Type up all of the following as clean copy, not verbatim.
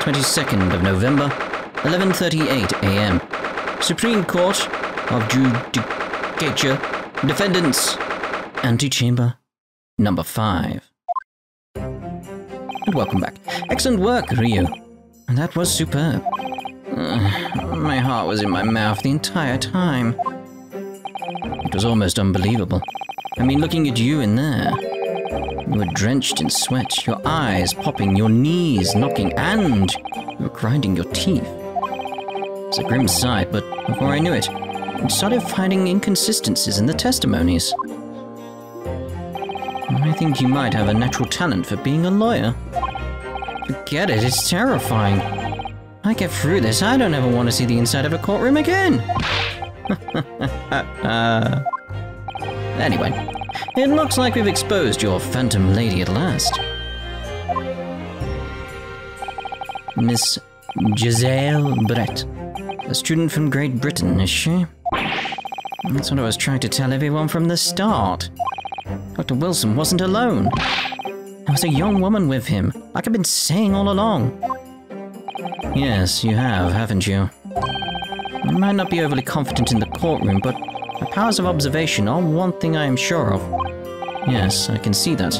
22nd of November, 11:38 a.m. Supreme Court of Judicature, Defendants, Antechamber, number 5. And welcome back. Excellent work, Ryu. That was superb. My heart was in my mouth the entire time. It was almost unbelievable. I mean, looking at you in there. You were drenched in sweat, your eyes popping, your knees knocking, and you were grinding your teeth. It was a grim sight, but before I knew it, I started finding inconsistencies in the testimonies. I think you might have a natural talent for being a lawyer. Forget it, it's terrifying. I get through this, I don't ever want to see the inside of a courtroom again. Anyway, it looks like we've exposed your phantom lady at last. Miss Jezaille Brett, a student from Great Britain, is she? That's what I was trying to tell everyone from the start. Dr. Wilson wasn't alone. There was a young woman with him, like I've been saying all along. Yes, you have, haven't you? I might not be overly confident in the courtroom, but my powers of observation are one thing I am sure of. Yes, I can see that.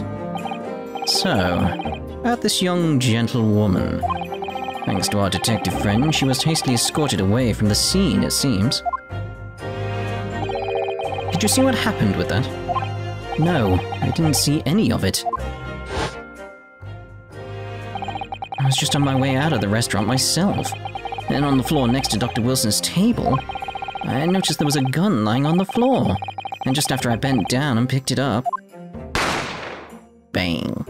So, about this young, gentle woman. Thanks to our detective friend, she was hastily escorted away from the scene, it seems. Did you see what happened with that? No, I didn't see any of it. I was just on my way out of the restaurant myself. And on the floor next to Dr. Wilson's table, I noticed there was a gun lying on the floor. And just after I bent down and picked it up... Bang.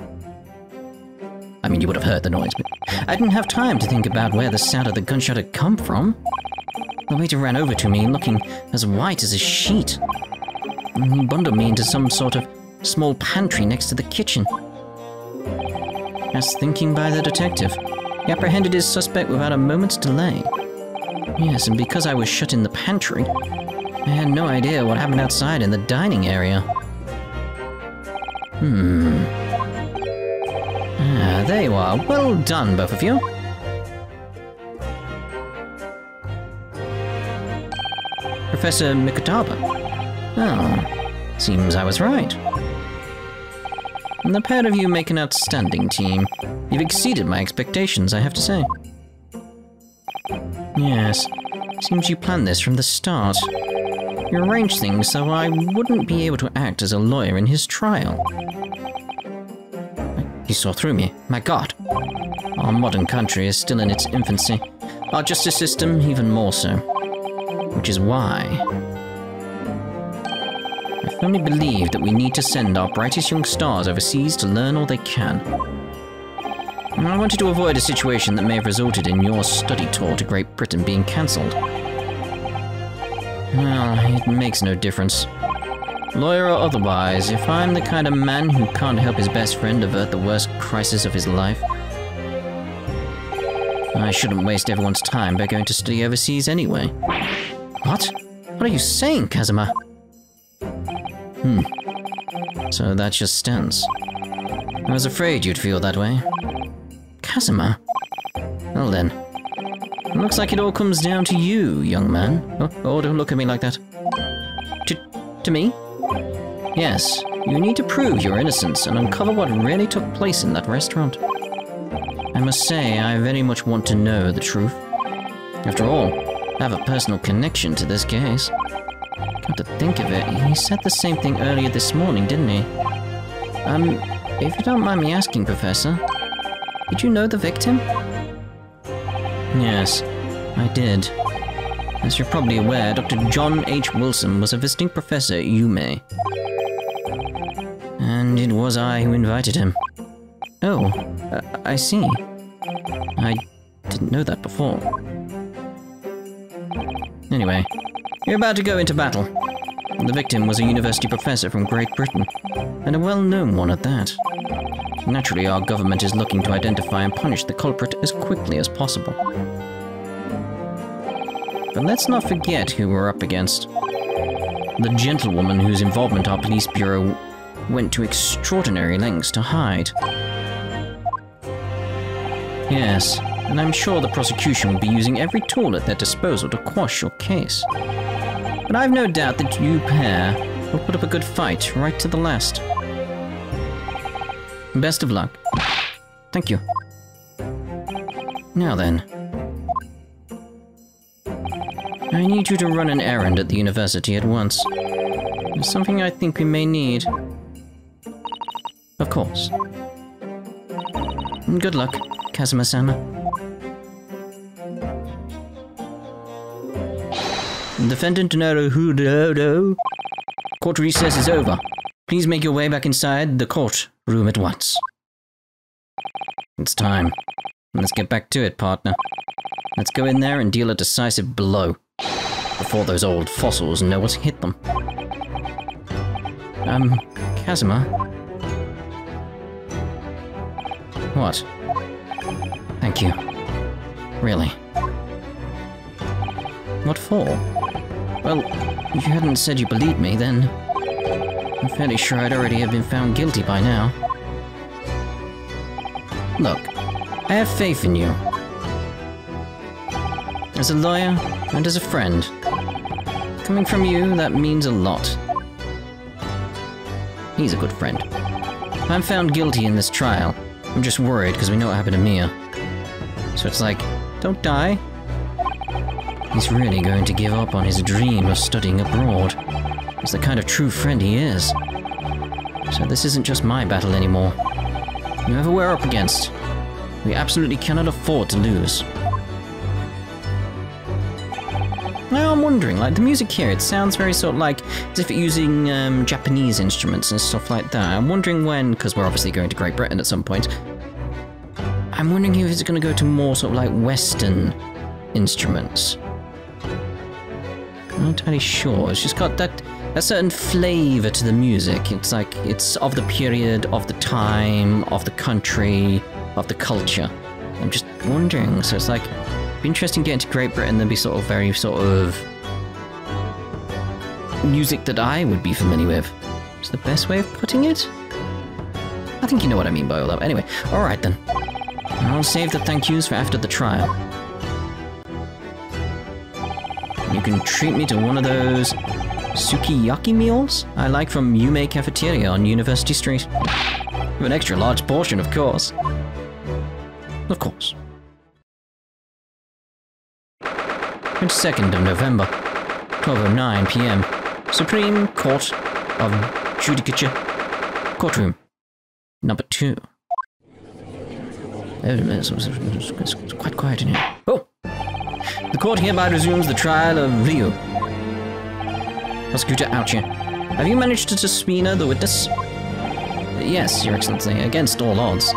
I mean, you would have heard the noise, but I didn't have time to think about where the sound of the gunshot had come from. The waiter ran over to me, looking as white as a sheet. And he bundled me into some sort of small pantry next to the kitchen. As thinking by the detective, he apprehended his suspect without a moment's delay. Yes, and because I was shut in the pantry, I had no idea what happened outside in the dining area. Ah, there you are. Well done, both of you. Professor Mikutaba. Oh, seems I was right. And the pair of you make an outstanding team. You've exceeded my expectations, I have to say. Yes, seems you planned this from the start. You arranged things so I wouldn't be able to act as a lawyer in his trial. He saw through me, my God. Our modern country is still in its infancy. Our justice system even more so. Which is why I firmly believe that we need to send our brightest young stars overseas to learn all they can. And I wanted to avoid a situation that may have resulted in your study tour to Great Britain being cancelled. Well, it makes no difference. Lawyer or otherwise, if I'm the kind of man who can't help his best friend avert the worst crisis of his life, I shouldn't waste everyone's time by going to study overseas anyway. What? What are you saying, Kazuma? So that's your stance. I was afraid you'd feel that way. Kazuma? Well then. It looks like it all comes down to you, young man. Oh, don't look at me like that. To me? Yes, you need to prove your innocence and uncover what really took place in that restaurant. I must say, I very much want to know the truth. After all, I have a personal connection to this case. Come to think of it, he said the same thing earlier this morning, didn't he? If you don't mind me asking, Professor, did you know the victim? Yes, I did. As you're probably aware, Dr. John H. Wilson was a visiting professor at UME. And it was I who invited him. Oh, I see. I didn't know that before. Anyway, you're about to go into battle. The victim was a university professor from Great Britain, and a well-known one at that. Naturally, our government is looking to identify and punish the culprit as quickly as possible. But let's not forget who we're up against. The gentlewoman whose involvement our police bureau went to extraordinary lengths to hide. Yes, and I'm sure the prosecution will be using every tool at their disposal to quash your case. But I've no doubt that you pair will put up a good fight right to the last. Best of luck. Thank you. Now then. I need you to run an errand at the university at once. There's something I think we may need. Of course. Good luck, Kazuma-sama. Defendant Naruhodo. Court recess is over. Please make your way back inside the courtroom at once. It's time. Let's get back to it, partner. Let's go in there and deal a decisive blow before those old fossils know what's hit them. Kazuma? What? Thank you. Really? What for? Well, if you hadn't said you believed me, then I'm fairly sure I'd already have been found guilty by now. Look, I have faith in you. As a lawyer, and as a friend. Coming from you, that means a lot. He's a good friend. If I'm found guilty in this trial, I'm just worried because we know what happened to Mia. So it's like, don't die. He's really going to give up on his dream of studying abroad. He's the kind of true friend he is. So this isn't just my battle anymore. Whoever we're up against, we absolutely cannot afford to lose. Now I'm wondering, like, the music here, it sounds very sort of like as if it's using Japanese instruments and stuff like that. I'm wondering when, because we're obviously going to Great Britain at some point, I'm wondering if it's going to go to more sort of like Western instruments. I'm not entirely sure. It's just got that certain flavour to the music. It's like, it's of the period, of the time, of the country, of the culture. I'm just wondering, so it's like, it'd be interesting getting to Great Britain, there'd be sort of very sort of music that I would be familiar with. Is the best way of putting it? I think you know what I mean by all that. Anyway, alright then. I'll save the thank yous for after the trial. You can treat me to one of those sukiyaki meals I like from Yume Cafeteria on University Street. With an extra large portion, of course. Of course. 22nd of November, 12:09 p.m. Supreme Court of Judicature, Courtroom, number 2. It's quite quiet in here. Oh! The court hereby resumes the trial of Ryu. Prosecutor Ouchie. Have you managed to subpoena the witness? Yes, Your Excellency, against all odds.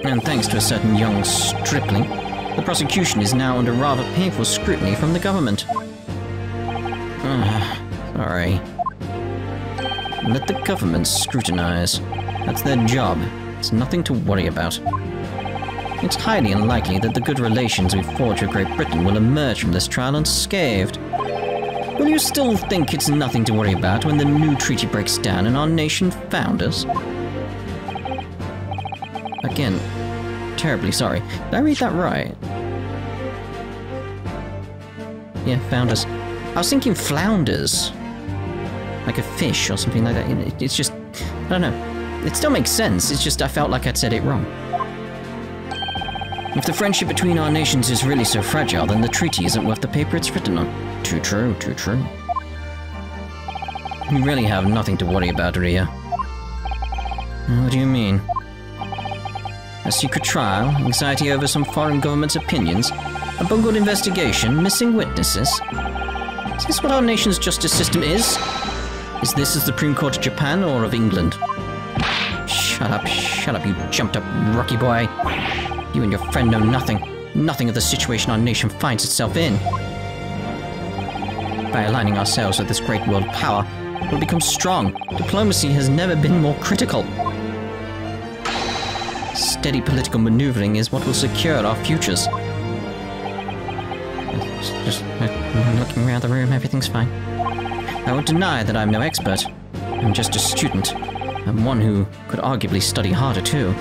And thanks to a certain young stripling, the prosecution is now under rather painful scrutiny from the government. Sorry. Let the government scrutinize. That's their job. It's nothing to worry about. It's highly unlikely that the good relations we forge with Great Britain will emerge from this trial unscathed. Will you still think it's nothing to worry about when the new treaty breaks down and our nation founders? Again, terribly sorry. Did I read that right? Yeah, founders. I was thinking flounders. Like a fish or something like that. It's just, I don't know. It still makes sense, it's just I felt like I'd said it wrong. If the friendship between our nations is really so fragile, then the treaty isn't worth the paper it's written on. Too true, too true. You really have nothing to worry about, Ria. What do you mean? A secret trial, anxiety over some foreign government's opinions, a bungled investigation, missing witnesses. Is this what our nation's justice system is? Is this the Supreme Court of Japan or of England? Shut up, you jumped up rocky boy. You and your friend know nothing of the situation our nation finds itself in. By aligning ourselves with this great world power, we'll become strong. Diplomacy has never been more critical. Steady political maneuvering is what will secure our futures. Just looking around the room, everything's fine. I won't deny that I'm no expert. I'm just a student. I'm one who could arguably study harder too.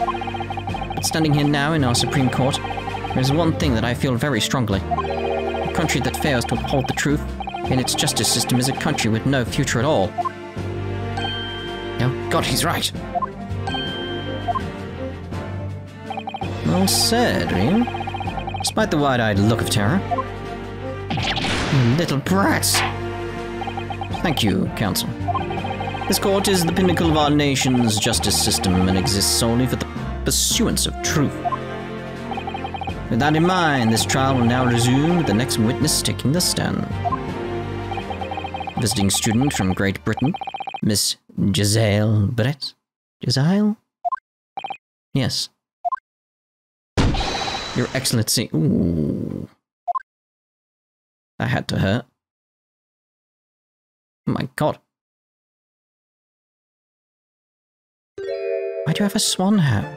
But standing here now in our Supreme Court, there is one thing that I feel very strongly. A country that fails to uphold the truth in its justice system is a country with no future at all. Oh, God, he's right. Well said, Ryu. Despite the wide-eyed look of terror. You little brats! Thank you, Counsel. This court is the pinnacle of our nation's justice system and exists solely for the pursuance of truth. With that in mind, this trial will now resume with the next witness taking the stand. Visiting student from Great Britain, Miss Jezaille Brett. Jezaille? Yes. Your Excellency. Ooh. That had to hurt. Oh my God. Why do you have a swan hat?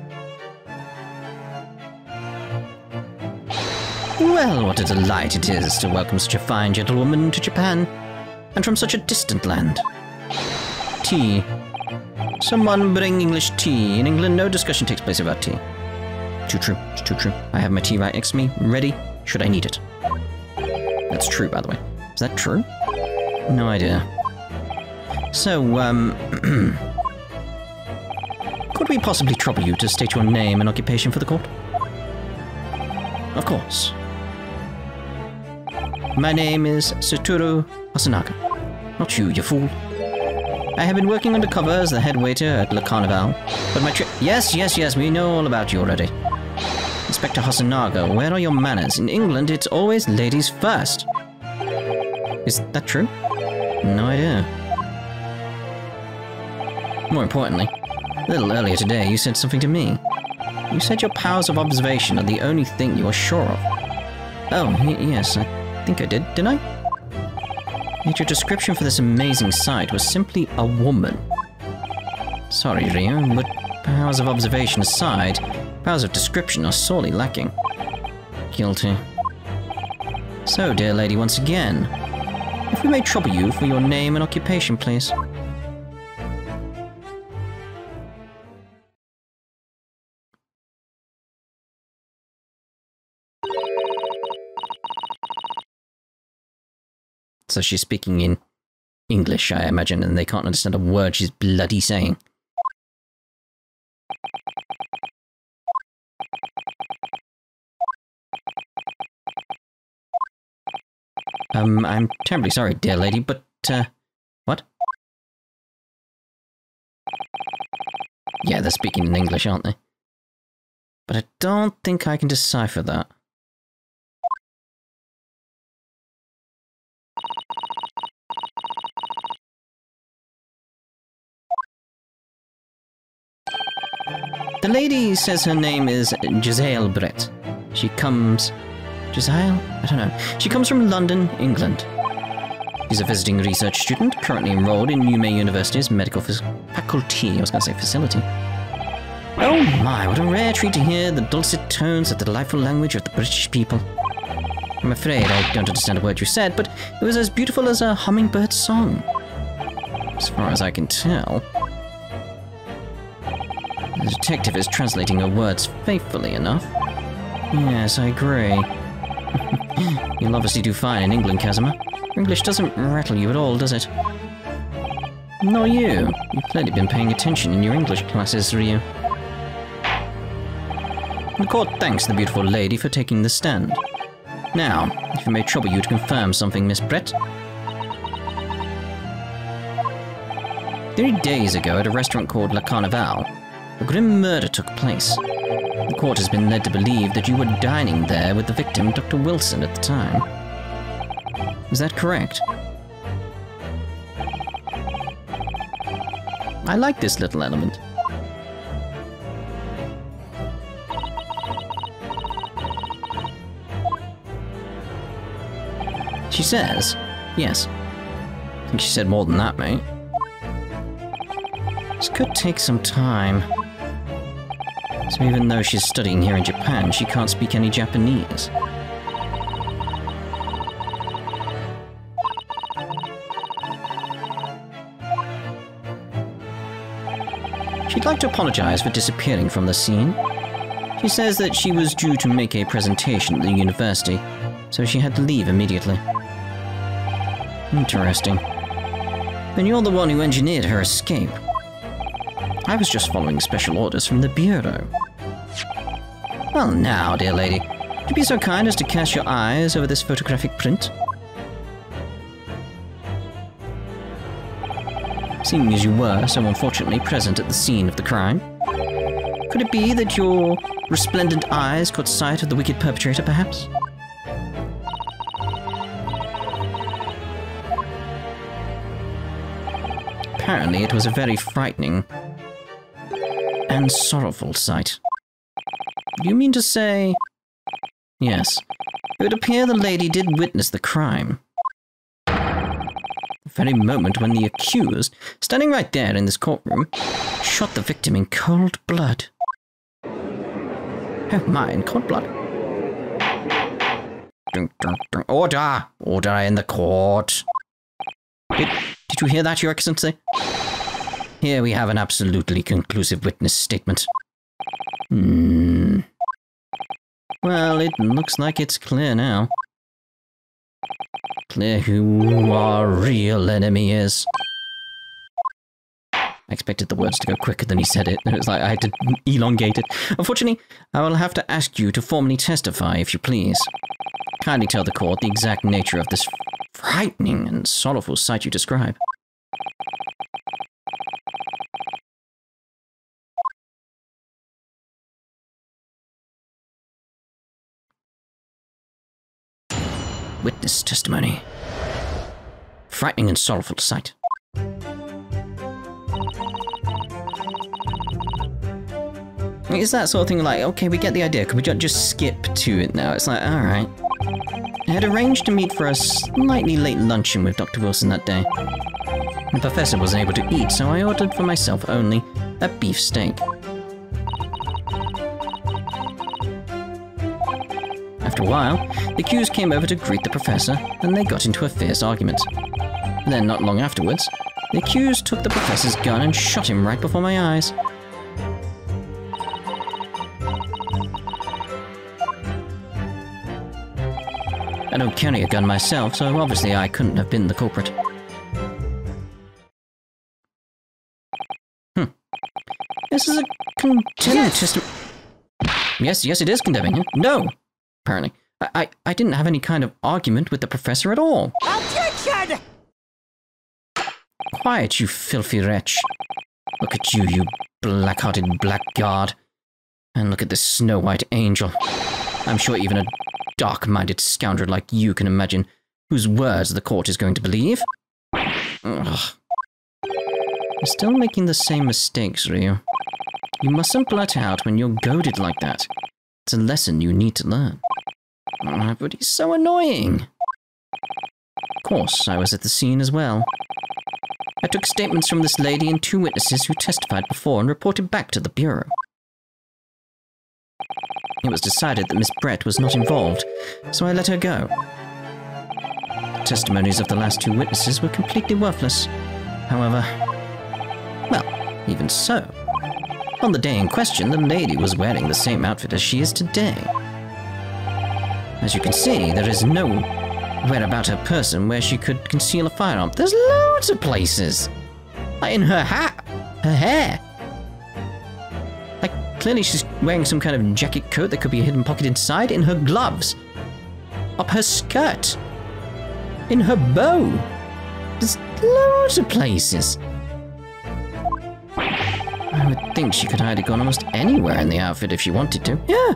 Well, what a delight it is to welcome such a fine gentlewoman to Japan, and from such a distant land. Tea. Someone bring English tea. In England, no discussion takes place about tea. Too true, it's too true. I have my tea right next to me, ready, should I need it. That's true, by the way. Is that true? No idea. So, could we possibly trouble you to state your name and occupation for the court? Of course. My name is Satoru Hasanaga. Not you, you fool. I have been working undercover as the head waiter at Le Carnival, but my Yes, we know all about you already. Inspector Hasanaga, where are your manners? In England, it's always ladies first. Is that true? No idea. More importantly, a little earlier today, you said something to me. You said your powers of observation are the only thing you are sure of. Oh, yes, I think I did, didn't I? Yet your description for this amazing sight was simply a woman. Sorry, Ryu, but powers of observation aside, powers of description are sorely lacking. Guilty. So, dear lady, once again, if we may trouble you for your name and occupation, please. So she's speaking in English, I imagine, and they can't understand a word she's bloody saying. I'm terribly sorry, dear lady, but, what? Yeah, they're speaking in English, aren't they? But I don't think I can decipher that. The lady says her name is Jezaille Brett. She comes... Jezaille? I don't know. She comes from London, England. She's a visiting research student, currently enrolled in UMay University's medical faculty. I was going to say facility. Oh my, what a rare treat to hear the dulcet tones of the delightful language of the British people. I'm afraid I don't understand a word you said, but it was as beautiful as a hummingbird's song. As far as I can tell. The detective is translating her words faithfully enough. Yes, I agree. You'll obviously do fine in England, Kazuma. English doesn't rattle you at all, does it? Nor you. You've clearly been paying attention in your English classes, Ryu. The court thanks the beautiful lady for taking the stand. Now, if it may trouble you to confirm something, Miss Brett. 3 days ago at a restaurant called Le Carnival, a grim murder took place. The court has been led to believe that you were dining there with the victim, Dr. Wilson, at the time. Is that correct? I like this little element. She says, yes. I think she said more than that, mate. This could take some time. So even though she's studying here in Japan, she can't speak any Japanese. She'd like to apologize for disappearing from the scene. She says that she was due to make a presentation at the university, so she had to leave immediately. Interesting. Then you're the one who engineered her escape. I was just following special orders from the Bureau. Well now, dear lady, would you be so kind as to cast your eyes over this photographic print? Seeing as you were so unfortunately present at the scene of the crime, could it be that your resplendent eyes caught sight of the wicked perpetrator, perhaps? Apparently it was a very frightening and sorrowful sight. Do you mean to say... Yes, it would appear the lady did witness the crime. The very moment when the accused, standing right there in this courtroom, shot the victim in cold blood. Oh my, in cold blood? Order! Order in the court! Did you hear that, Your Excellency? Here we have an absolutely conclusive witness statement. Well, it looks like it's clear now. Clear who our real enemy is. I expected the words to go quicker than he said it. It was like I had to elongate it. Unfortunately, I will have to ask you to formally testify, if you please. Kindly tell the court the exact nature of this frightening and sorrowful sight you describe. Witness testimony. Frightening and sorrowful sight. Is that sort of thing like, okay, we get the idea, could we just skip to it now? It's like, alright. I had arranged to meet for a slightly late luncheon with Dr. Wilson that day. The professor wasn't able to eat, so I ordered for myself only a beef steak. After a while, the accused came over to greet the professor, and they got into a fierce argument. Then, not long afterwards, the accused took the professor's gun and shot him right before my eyes. I don't carry a gun myself, so obviously I couldn't have been the culprit. This is a condemning testimony. Yes, it is condemning. No! Apparently. I didn't have any kind of argument with the professor at all. Objection! Quiet, you filthy wretch. Look at you, you black-hearted blackguard. And look at this snow-white angel. I'm sure even a dark-minded scoundrel like you can imagine whose words the court is going to believe. Ugh. You're still making the same mistakes, Ryu. You mustn't blurt out when you're goaded like that. It's a lesson you need to learn. But he's so annoying. Of course, I was at the scene as well. I took statements from this lady and 2 witnesses who testified before and reported back to the Bureau. It was decided that Miss Brett was not involved, so I let her go. The testimonies of the last 2 witnesses were completely worthless. However, well, even so. On the day in question, the lady was wearing the same outfit as she is today. As you can see, there is nowhere about her person where she could conceal a firearm. There's loads of places! Like in her hat, her hair. Like, clearly she's wearing some kind of jacket coat that could be a hidden pocket inside, in her gloves. Up her skirt. In her bow. There's loads of places. I would think she could hide a gun almost anywhere in the outfit if she wanted to. Yeah.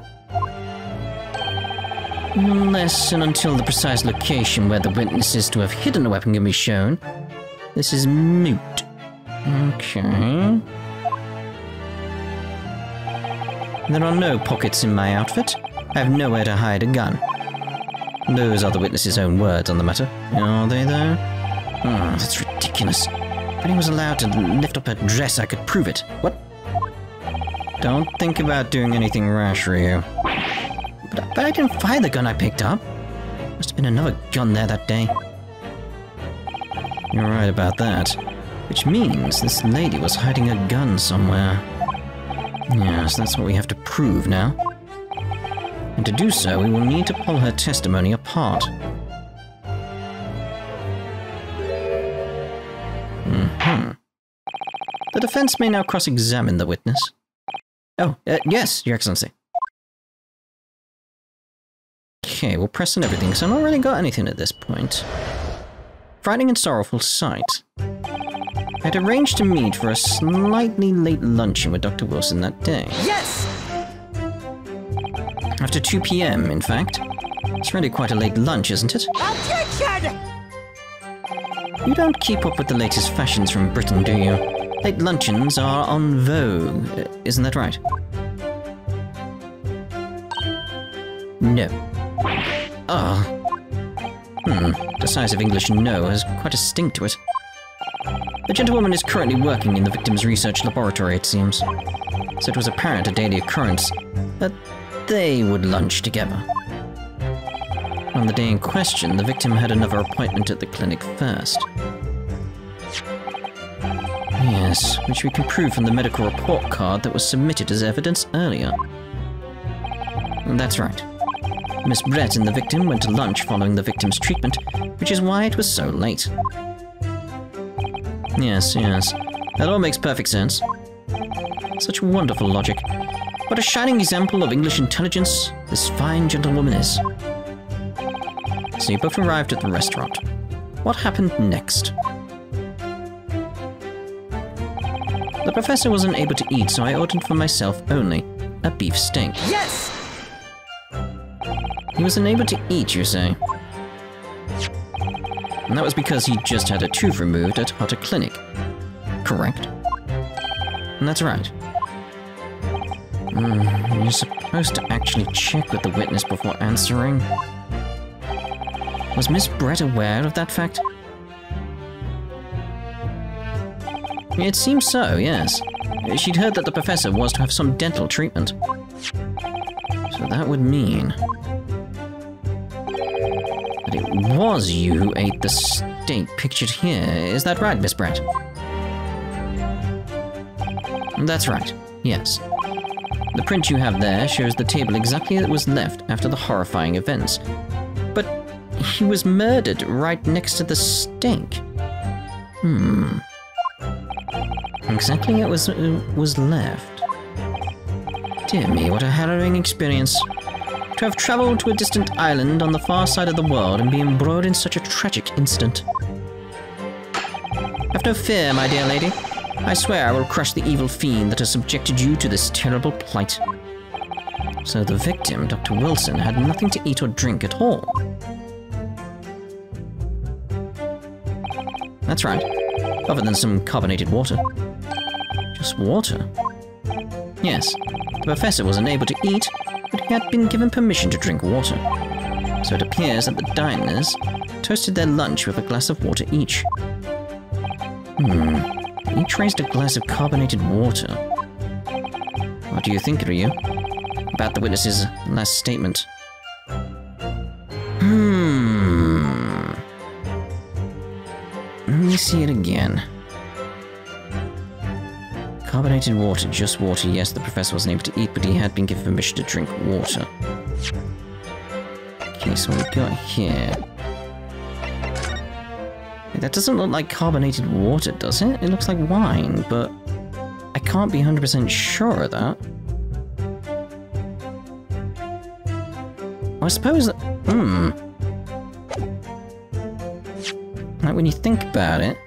Unless and until the precise location where the witness is to have hidden the weapon can be shown, this is moot. Okay. There are no pockets in my outfit. I have nowhere to hide a gun. Those are the witness's own words on the matter. Are they, though? Oh, that's ridiculous. If he was allowed to lift up her dress, I could prove it. What? Don't think about doing anything rash, Ryu. But I didn't fire the gun I picked up. Must have been another gun there that day. You're right about that. Which means this lady was hiding a gun somewhere. Yes, that's what we have to prove now. And to do so, we will need to pull her testimony apart. The defense may now cross-examine the witness. Oh, yes, Your Excellency. Okay, we'll press on everything, because I've not really got anything at this point. Frightening and Sorrowfull Sight. I had arranged to meet for a slightly late luncheon with Dr. Wilson that day. Yes! After 2 p.m., in fact. It's really quite a late lunch, isn't it? Objection! You don't keep up with the latest fashions from Britain, do you? Late luncheons are en vogue, isn't that right? No. Ah. Decisive English no has quite a sting to it. The gentlewoman is currently working in the victim's research laboratory, it seems. So it was apparent a daily occurrence that they would lunch together. On the day in question, the victim had another appointment at the clinic first. Yes, which we can prove from the medical report card that was submitted as evidence earlier. That's right. Miss Brett and the victim went to lunch following the victim's treatment, which is why it was so late. Yes, that all makes perfect sense. Such wonderful logic. What a shining example of English intelligence this fine gentlewoman is. So you both arrived at the restaurant. What happened next? The professor wasn't able to eat, so I ordered for myself only a beef steak. Yes! He was unable to eat, you say? And that was because he just had a tooth removed at a clinic. Correct? And that's right. You're supposed to actually check with the witness before answering. Was Miss Brett aware of that fact? It seems so, yes. She'd heard that the professor was to have some dental treatment. So that would mean that it was you who ate the steak pictured here. Is that right, Miss Brett? That's right, yes. The print you have there shows the table exactly as it was left after the horrifying events. But he was murdered right next to the steak. Exactly it was left. Dear me, what a harrowing experience. To have travelled to a distant island on the far side of the world and be embroiled in such a tragic incident. Have no fear, my dear lady. I swear I will crush the evil fiend that has subjected you to this terrible plight. So the victim, Dr. Wilson, had nothing to eat or drink at all. That's right, other than some carbonated water. Just water? Yes, the professor was unable to eat, but he had been given permission to drink water. So it appears that the diners toasted their lunch with a glass of water each. Each raised a glass of carbonated water. What do you think, Ryu? About the witness's last statement? Let me see it again. Carbonated water, just water. Yes, the professor wasn't able to eat, but he had been given permission to drink water. Okay, so what we got here... That doesn't look like carbonated water, does it? It looks like wine, but I can't be 100% sure of that. I suppose that... Like, when you think about it...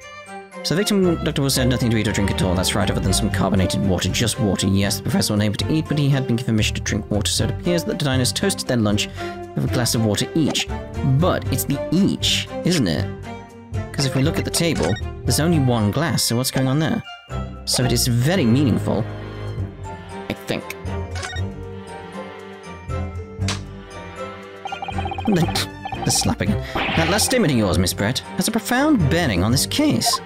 So the victim, Dr. Wilson, had nothing to eat or drink at all. That's right, other than some carbonated water. Just water. Yes, the professor was unable to eat, but he had been given permission to drink water. So it appears that the diners toasted their lunch with a glass of water each. But it's the each, isn't it? Because if we look at the table, there's only one glass, so what's going on there? So it is very meaningful, I think. The slapping. That last statement of yours, Miss Brett, has a profound bearing on this case.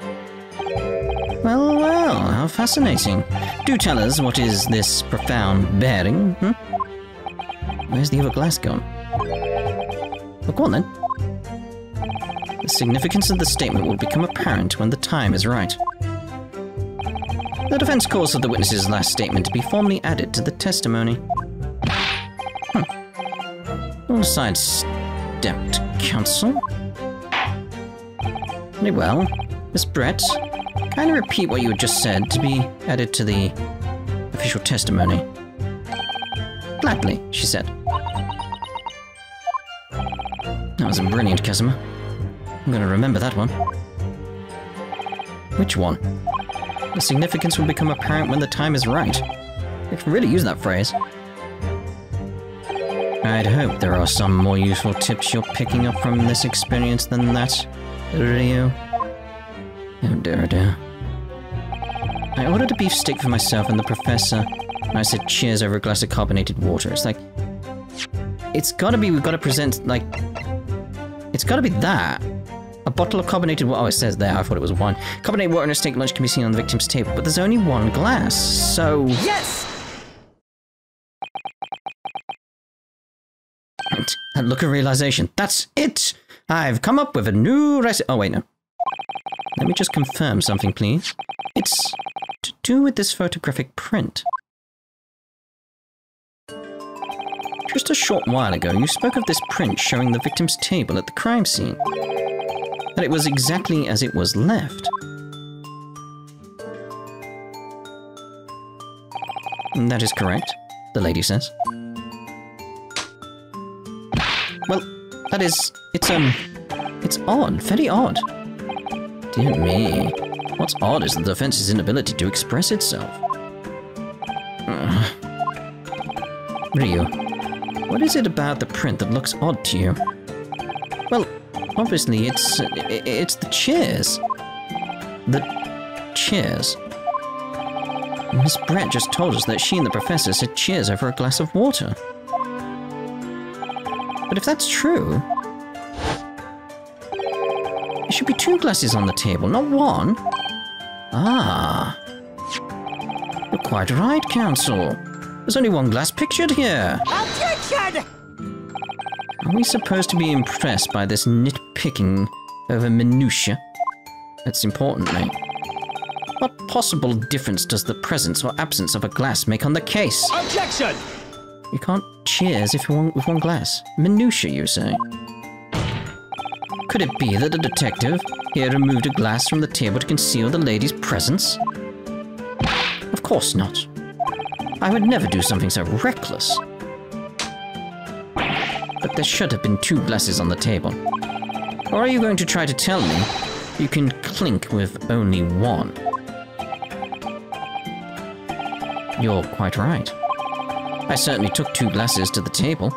Well, well, how fascinating. Do tell us, what is this profound bearing, Where's the other glass gone? Well, go on then. The significance of the statement will become apparent when the time is right. The defense calls for the witness's last statement to be formally added to the testimony. All sidestepped, Counsel. Very well. Miss Brett, kindly repeat what you had just said to be added to the official testimony. Gladly, she said. That was brilliant, Casimir. I'm going to remember that one. Which one? The significance will become apparent when the time is right. I can really use that phrase. I'd hope there are some more useful tips you're picking up from this experience than that, Ryu. Oh dear, oh dear. I ordered a beef steak for myself and the professor, and I said cheers over a glass of carbonated water. It's like... It's gotta be, we've gotta present, like... It's gotta be that. A bottle of carbonated water. Oh, it says there. I thought it was wine. Carbonated water and a steak lunch can be seen on the victim's table, but there's only one glass, so... Yes! That look of realization. That's it! I've come up with a new recipe. Oh, wait, no. Let me just confirm something, please. It's to do with this photographic print. Just a short while ago, you spoke of this print showing the victim's table at the crime scene. That it was exactly as it was left. That is correct, the lady says. Well, that is... It's odd. Very odd. Dear me. What's odd is the defense's inability to express itself. Ryu, what is it about the print that looks odd to you? Well, obviously it's the chairs. The chairs. Miss Brett just told us that she and the professor said cheers over a glass of water. But if that's true, there should be 2 glasses on the table, not 1. Ah. You're quite right, Counsel. There's only 1 glass pictured here. Objection! Are we supposed to be impressed by this nitpicking over minutiae? That's important, mate. What possible difference does the presence or absence of a glass make on the case? Objection! You can't cheers with 1 glass. Minutiae, you say? Could it be that the detective here removed a glass from the table to conceal the lady's presence? Of course not. I would never do something so reckless. But there should have been 2 glasses on the table. Or are you going to try to tell me you can clink with only 1? You're quite right. I certainly took 2 glasses to the table.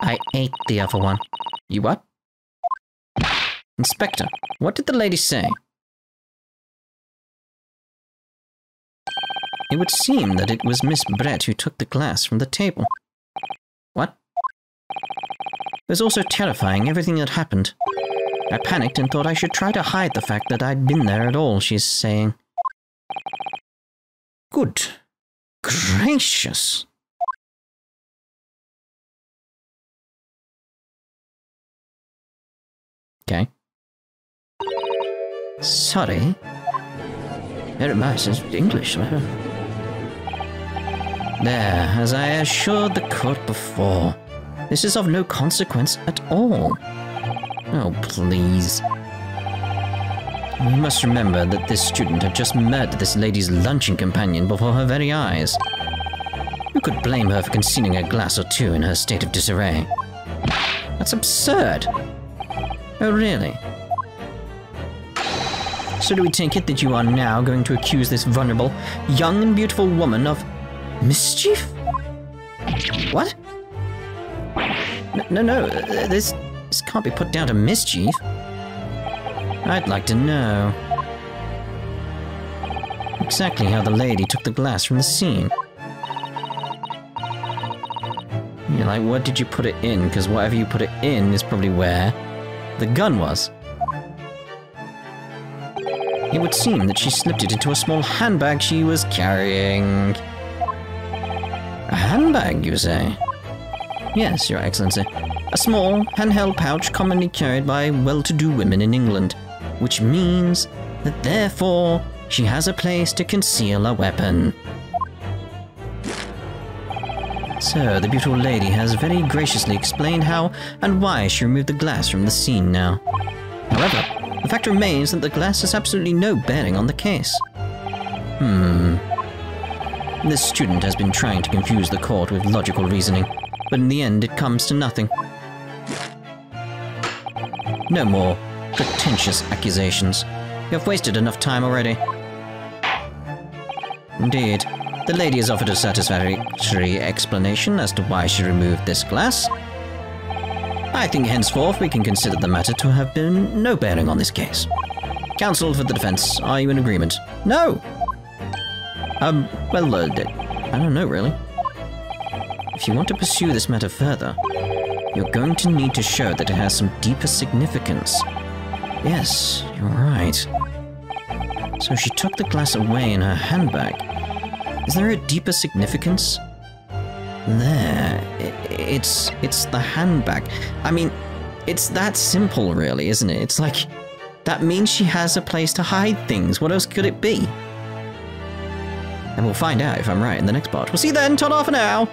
I ate the other one. You what? Inspector, what did the lady say? It would seem that it was Miss Brett who took the glass from the table. What? It was also terrifying, everything that happened. I panicked and thought I should try to hide the fact that I'd been there at all, she's saying. Good gracious. Okay. Sorry. Very much is English. There, as I assured the court before, this is of no consequence at all. Oh, please. You must remember that this student had just murdered this lady's luncheon companion before her very eyes. Who could blame her for concealing a glass or 2 in her state of disarray? That's absurd. Oh, really? So do we take it that you are now going to accuse this vulnerable, young and beautiful woman of mischief? What? No, this can't be put down to mischief. I'd like to know exactly how the lady took the glass from the scene. You're like, what did you put it in? Because whatever you put it in is probably where the gun was. It would seem that she slipped it into a small handbag she was carrying. A handbag, you say? Yes, Your Excellency. A small, handheld pouch commonly carried by well-to-do women in England, which means that therefore she has a place to conceal a weapon. So, the beautiful lady has very graciously explained how and why she removed the glass from the scene now. However, the fact remains that the glass has absolutely no bearing on the case. This student has been trying to confuse the court with logical reasoning, but in the end it comes to nothing. No more pretentious accusations. You have wasted enough time already. Indeed, the lady has offered a satisfactory explanation as to why she removed this glass. I think henceforth we can consider the matter to have been no bearing on this case. Counsel for the defense, are you in agreement? No! Well, I don't know really. If you want to pursue this matter further, you're going to need to show that it has some deeper significance. Yes, you're right. So she took the glass away in her handbag. Is there a deeper significance? There. It's the handbag. I mean, it's that simple really, isn't it? It's like, that means she has a place to hide things. What else could it be? And we'll find out if I'm right in the next part. We'll see you then. Ta-da for now!